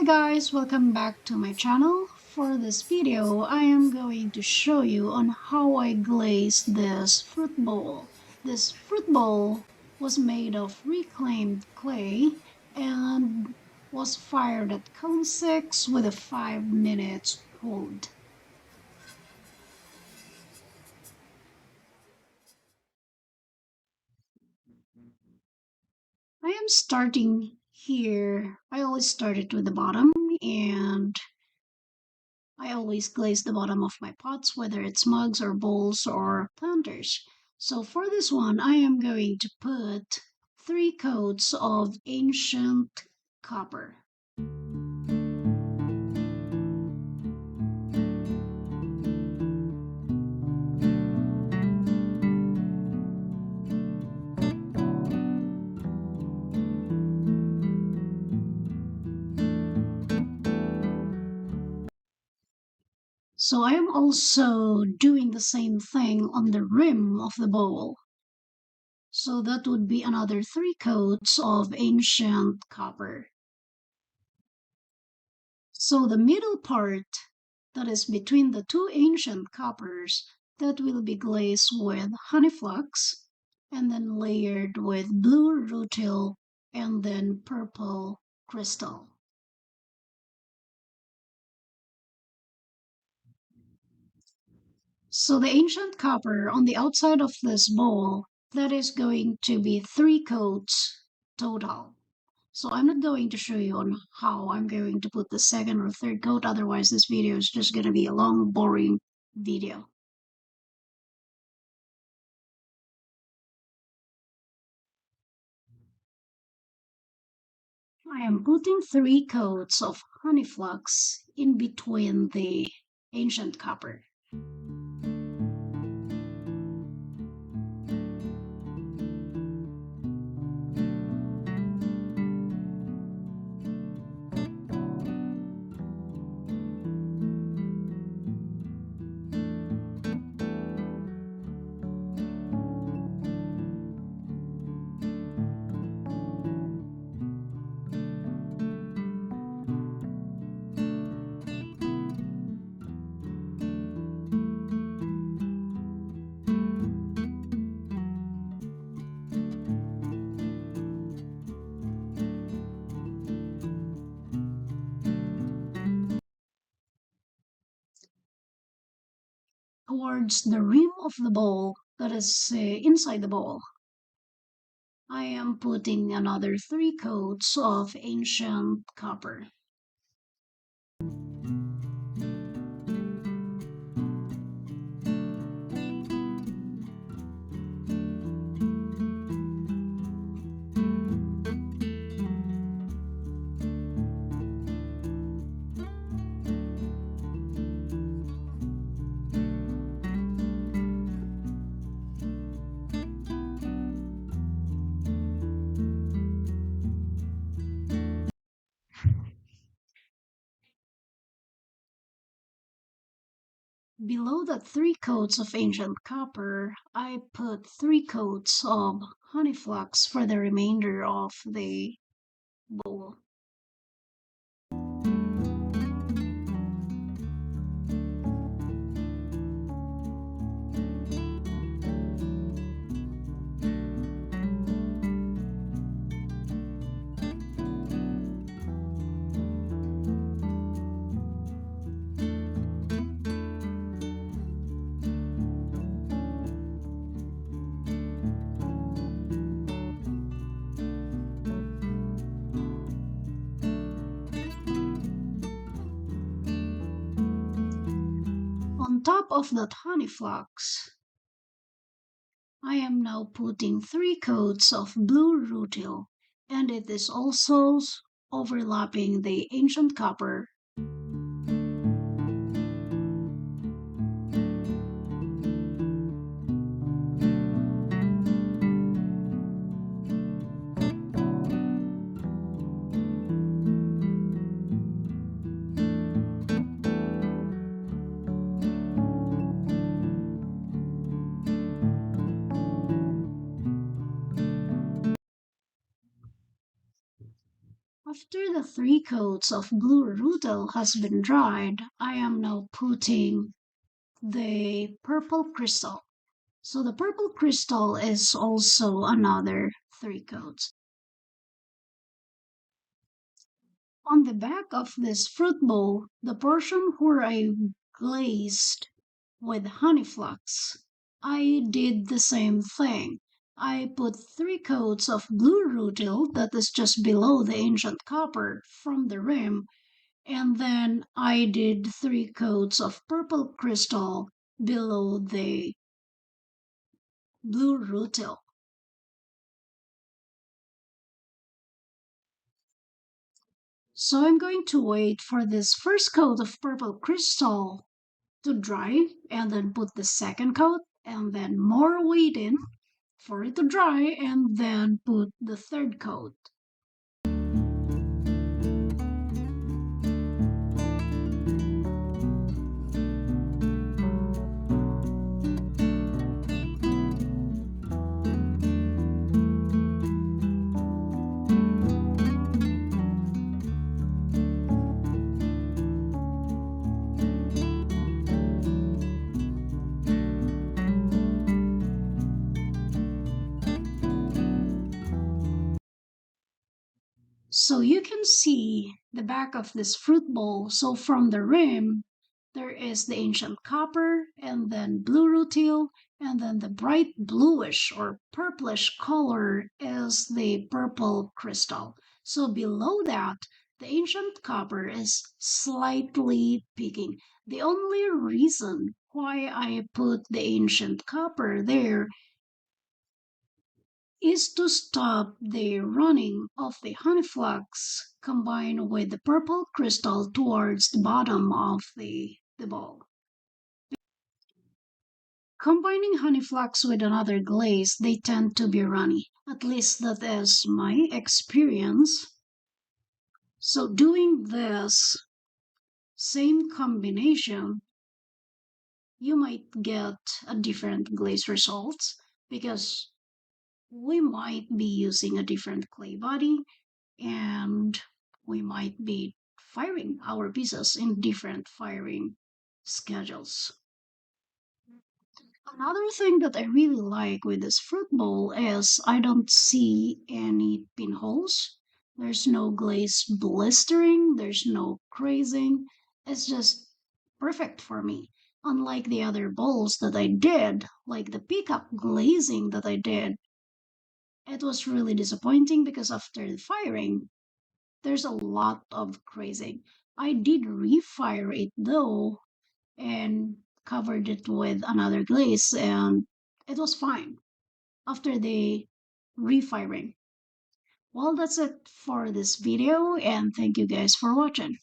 Hi guys, welcome back to my channel. For this video, I am going to show you on how I glazed this fruit bowl. This fruit bowl was made of reclaimed clay and was fired at cone 6 with a 5 minutes hold. I am starting here. I always start it with the bottom, and I always glaze the bottom of my pots, whether it's mugs or bowls or planters. So for this one, I am going to put 3 coats of ancient copper. So I am also doing the same thing on the rim of the bowl. So that would be another 3 coats of ancient copper. So the middle part that is between the 2 ancient coppers that will be glazed with honey flux and then layered with blue rutile and then purple crystal. So the ancient copper on the outside of this bowl, that is going to be 3 coats total. So I'm not going to show you on how I'm going to put the second or third coat, otherwise this video is just going to be a long, boring video. I am putting 3 coats of honey flux in between the ancient copper. Towards the rim of the bowl, that is inside the bowl, I am putting another 3 coats of ancient copper. Below the 3 coats of ancient copper, I put 3 coats of honey flux for the remainder of the bowl. On top of that honey flux, I am now putting 3 coats of blue rutile, and it is also overlapping the ancient copper. After the three coats of blue rutile has been dried, I am now putting the purple crystal. So the purple crystal is also another three coats. On the back of this fruit bowl, the portion where I glazed with honey flux, I did the same thing. I put three coats of blue rutile that is just below the ancient copper from the rim, and then I did three coats of purple crystal below the blue rutile. So I'm going to wait for this first coat of purple crystal to dry and then put the second coat and then more waiting for it to dry and then put the third coat. So you can see the back of this fruit bowl. So from the rim, there is the ancient copper and then blue rutile, and then the bright bluish or purplish color is the purple crystal. So below that, the ancient copper is slightly peaking. The only reason why I put the ancient copper there is to stop the running of the honey flux combined with the purple crystal towards the bottom of the bowl. Combining honey flux with another glaze, they tend to be runny. At least that is my experience. So doing this same combination, you might get a different glaze results because we might be using a different clay body and we might be firing our pieces in different firing schedules. Another thing that I really like with this fruit bowl is I don't see any pinholes. There's no glaze blistering, there's no crazing. It's just perfect for me. Unlike the other bowls that I did, like the peacock glazing that I did, it was really disappointing because after the firing, there's a lot of crazing. I did refire it though and covered it with another glaze and it was fine after the refiring. Well, that's it for this video and thank you guys for watching.